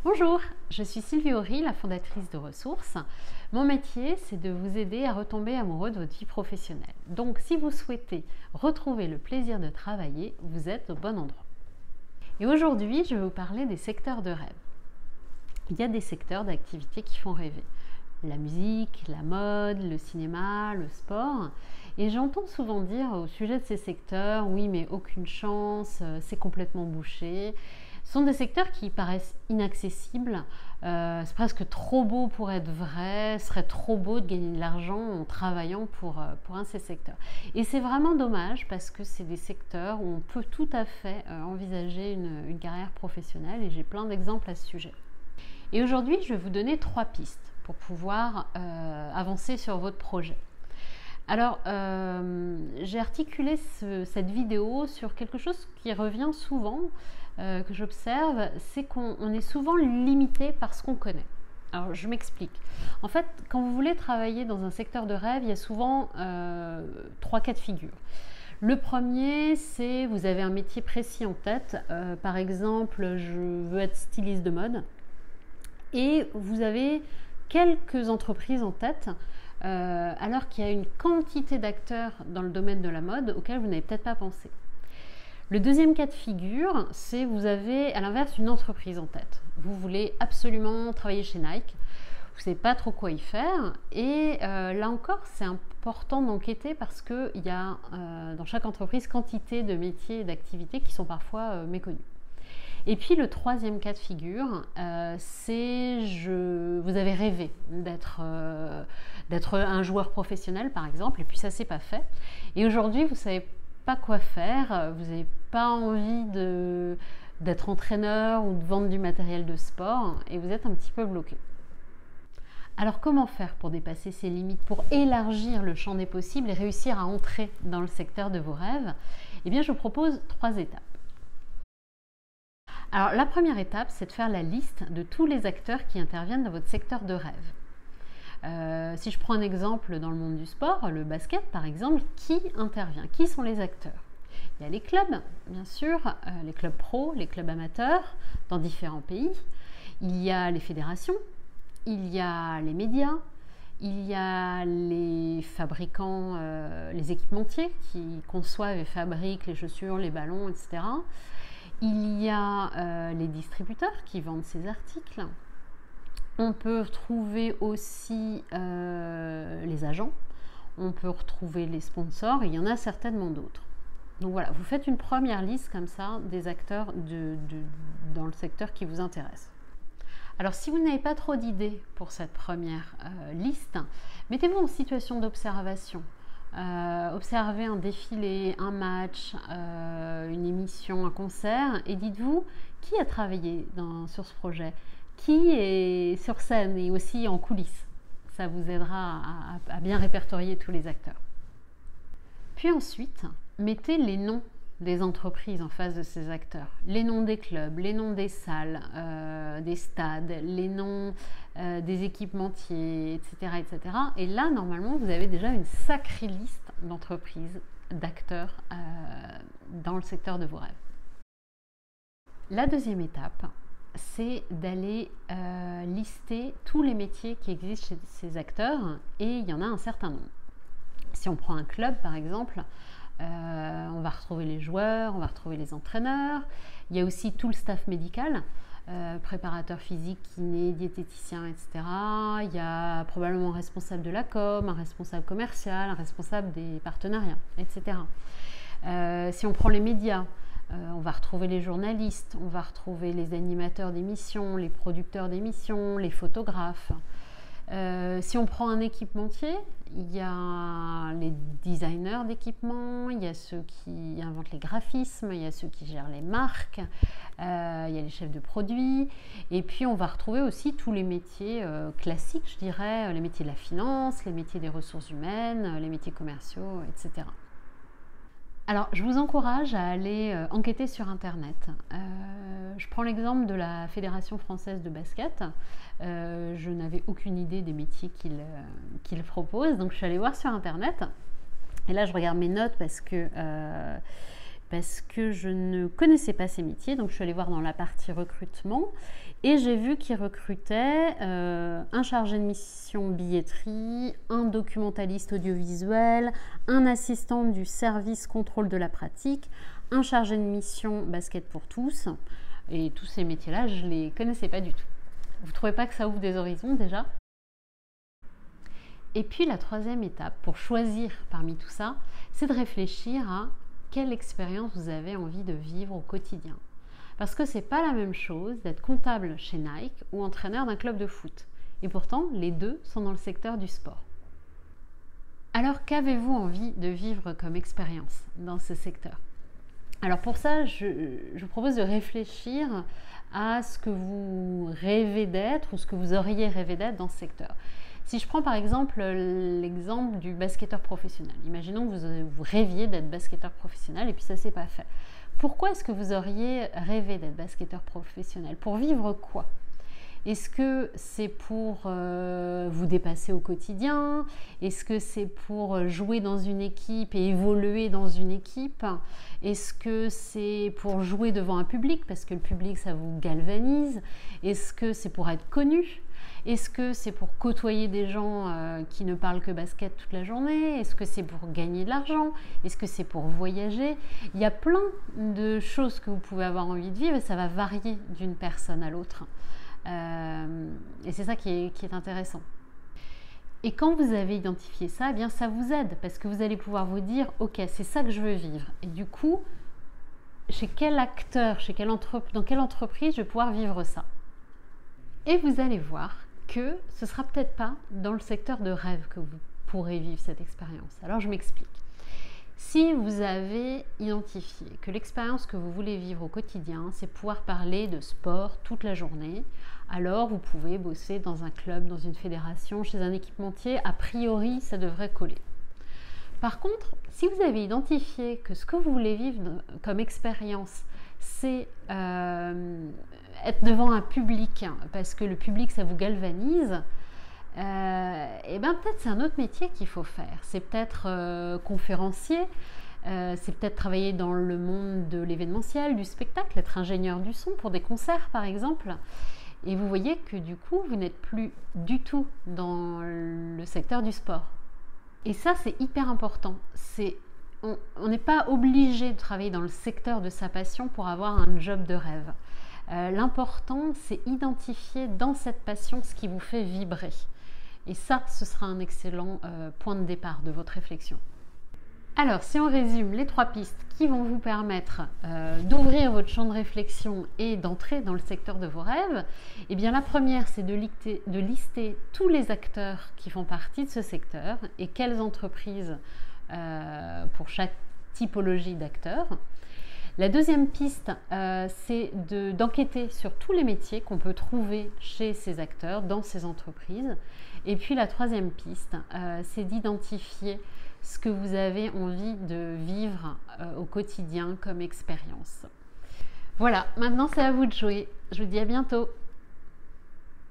Bonjour, je suis Sylvie Horry, la fondatrice de Ressources. Mon métier, c'est de vous aider à retomber amoureux de votre vie professionnelle. Donc, si vous souhaitez retrouver le plaisir de travailler, vous êtes au bon endroit. Et aujourd'hui, je vais vous parler des secteurs de rêve. Il y a des secteurs d'activité qui font rêver. La musique, la mode, le cinéma, le sport. Et j'entends souvent dire au sujet de ces secteurs, oui, mais aucune chance, c'est complètement bouché. Ce sont des secteurs qui paraissent inaccessibles, c'est presque trop beau pour être vrai, ce serait trop beau de gagner de l'argent en travaillant pour un de ces secteurs. Et c'est vraiment dommage parce que c'est des secteurs où on peut tout à fait envisager une carrière professionnelle et j'ai plein d'exemples à ce sujet. Et aujourd'hui, je vais vous donner 3 pistes pour pouvoir avancer sur votre projet. Alors, j'ai articulé cette vidéo sur quelque chose qui revient souvent, que j'observe, c'est qu'on est souvent limité par ce qu'on connaît. Alors, je m'explique. En fait, quand vous voulez travailler dans un secteur de rêve, il y a souvent 3 cas de figure. Le premier, c'est vous avez un métier précis en tête. Par exemple, je veux être styliste de mode. Et vous avez quelques entreprises en tête, alors qu'il y a une quantité d'acteurs dans le domaine de la mode auxquels vous n'avez peut-être pas pensé. Le deuxième cas de figure, c'est vous avez à l'inverse une entreprise en tête. Vous voulez absolument travailler chez Nike, vous ne savez pas trop quoi y faire, et là encore c'est important d'enquêter parce qu'il y a dans chaque entreprise quantité de métiers et d'activités qui sont parfois méconnus. Et puis le troisième cas de figure, c'est vous avez rêvé d'être un joueur professionnel par exemple, et puis ça c'est pas fait. Et aujourd'hui vous savez pas quoi faire, vous n'avez pas envie d'être entraîneur ou de vendre du matériel de sport, et vous êtes un petit peu bloqué. Alors comment faire pour dépasser ces limites, pour élargir le champ des possibles et réussir à entrer dans le secteur de vos rêves? Eh bien je vous propose 3 étapes. Alors la première étape, c'est de faire la liste de tous les acteurs qui interviennent dans votre secteur de rêve. Si je prends un exemple dans le monde du sport, le basket par exemple, qui intervient? Qui sont les acteurs? Il y a les clubs, bien sûr, les clubs pro, les clubs amateurs dans différents pays. Il y a les fédérations, il y a les médias, il y a les fabricants, les équipementiers qui conçoivent et fabriquent les chaussures, les ballons, etc. Il y a les distributeurs qui vendent ces articles. On peut retrouver aussi les agents. On peut retrouver les sponsors. Et il y en a certainement d'autres. Donc voilà, vous faites une première liste comme ça des acteurs dans le secteur qui vous intéresse. Alors si vous n'avez pas trop d'idées pour cette première liste, mettez-vous en situation d'observation. Observez un défilé, un match, une émission, un concert et dites-vous qui a travaillé sur ce projet, qui est sur scène et aussi en coulisses. Ça vous aidera à bien répertorier tous les acteurs. Puis ensuite, mettez les noms des entreprises en face de ces acteurs, les noms des clubs, les noms des salles, des stades, les noms des équipementiers, etc., etc. Et là, normalement, vous avez déjà une sacrée liste d'entreprises, d'acteurs dans le secteur de vos rêves. La deuxième étape, c'est d'aller lister tous les métiers qui existent chez ces acteurs, et il y en a un certain nombre. Si on prend un club, par exemple, on va retrouver les joueurs, on va retrouver les entraîneurs. Il y a aussi tout le staff médical, préparateur physique, kiné, diététicien, etc. Il y a probablement un responsable de la com, un responsable commercial, un responsable des partenariats, etc. Si on prend les médias, on va retrouver les journalistes, on va retrouver les animateurs d'émissions, les producteurs d'émissions, les photographes. Si on prend un équipementier, il y a les designers d'équipements, il y a ceux qui inventent les graphismes, il y a ceux qui gèrent les marques, il y a les chefs de produits, et puis on va retrouver aussi tous les métiers classiques, je dirais, les métiers de la finance, les métiers des ressources humaines, les métiers commerciaux, etc. Alors, je vous encourage à aller enquêter sur Internet. Je prends l'exemple de la Fédération française de basket. Je n'avais aucune idée des métiers qu'ils proposent, donc je suis allée voir sur Internet. Et là, je regarde mes notes parce que parce que je ne connaissais pas ces métiers. Donc je suis allée voir dans la partie recrutement et j'ai vu qu'ils recrutaient un chargé de mission billetterie, un documentaliste audiovisuel, un assistant du service contrôle de la pratique, un chargé de mission basket pour tous. Et tous ces métiers-là, je ne les connaissais pas du tout. Vous ne trouvez pas que ça ouvre des horizons déjà ? Et puis la troisième étape pour choisir parmi tout ça, c'est de réfléchir à quelle expérience vous avez envie de vivre au quotidien. Parce que c'est pas la même chose d'être comptable chez Nike ou entraîneur d'un club de foot. Et pourtant, les deux sont dans le secteur du sport. Alors, qu'avez-vous envie de vivre comme expérience dans ce secteur ? Alors pour ça, je vous propose de réfléchir à ce que vous rêvez d'être ou ce que vous auriez rêvé d'être dans ce secteur. Si je prends par exemple l'exemple du basketteur professionnel, imaginons que vous rêviez d'être basketteur professionnel et puis ça ne s'est pas fait. Pourquoi est-ce que vous auriez rêvé d'être basketteur professionnel ? Pour vivre quoi ? Est-ce que c'est pour vous dépasser au quotidien ? Est-ce que c'est pour jouer dans une équipe et évoluer dans une équipe ? Est-ce que c'est pour jouer devant un public parce que le public ça vous galvanise ? Est-ce que c'est pour être connu ? Est-ce que c'est pour côtoyer des gens qui ne parlent que basket toute la journée ? Est-ce que c'est pour gagner de l'argent ? Est-ce que c'est pour voyager ? Il y a plein de choses que vous pouvez avoir envie de vivre et ça va varier d'une personne à l'autre. Et c'est ça qui est intéressant. Et quand vous avez identifié ça, eh bien ça vous aide parce que vous allez pouvoir vous dire ok, c'est ça que je veux vivre. Et du coup, chez quel acteur, dans quelle entreprise je vais pouvoir vivre ça. Et vous allez voir que ce ne sera peut-être pas dans le secteur de rêve que vous pourrez vivre cette expérience. Alors je m'explique. Si vous avez identifié que l'expérience que vous voulez vivre au quotidien, c'est pouvoir parler de sport toute la journée, alors vous pouvez bosser dans un club, dans une fédération, chez un équipementier, a priori ça devrait coller. Par contre, si vous avez identifié que ce que vous voulez vivre comme expérience, c'est être devant un public, parce que le public ça vous galvanise, et bien peut-être c'est un autre métier qu'il faut faire. C'est peut-être conférencier, c'est peut-être travailler dans le monde de l'événementiel, du spectacle, être ingénieur du son pour des concerts par exemple. Et vous voyez que du coup, vous n'êtes plus du tout dans le secteur du sport. Et ça, c'est hyper important. On n'est pas obligé de travailler dans le secteur de sa passion pour avoir un job de rêve. L'important, c'est identifier dans cette passion ce qui vous fait vibrer. Et ça, ce sera un excellent point de départ de votre réflexion. Alors, si on résume les 3 pistes qui vont vous permettre d'ouvrir votre champ de réflexion et d'entrer dans le secteur de vos rêves, eh bien la première, c'est de lister tous les acteurs qui font partie de ce secteur et quelles entreprises pour chaque typologie d'acteurs. La deuxième piste, c'est d'enquêter sur tous les métiers qu'on peut trouver chez ces acteurs, dans ces entreprises. Et puis la troisième piste, c'est d'identifier ce que vous avez envie de vivre au quotidien comme expérience. Voilà, maintenant c'est à vous de jouer. Je vous dis à bientôt.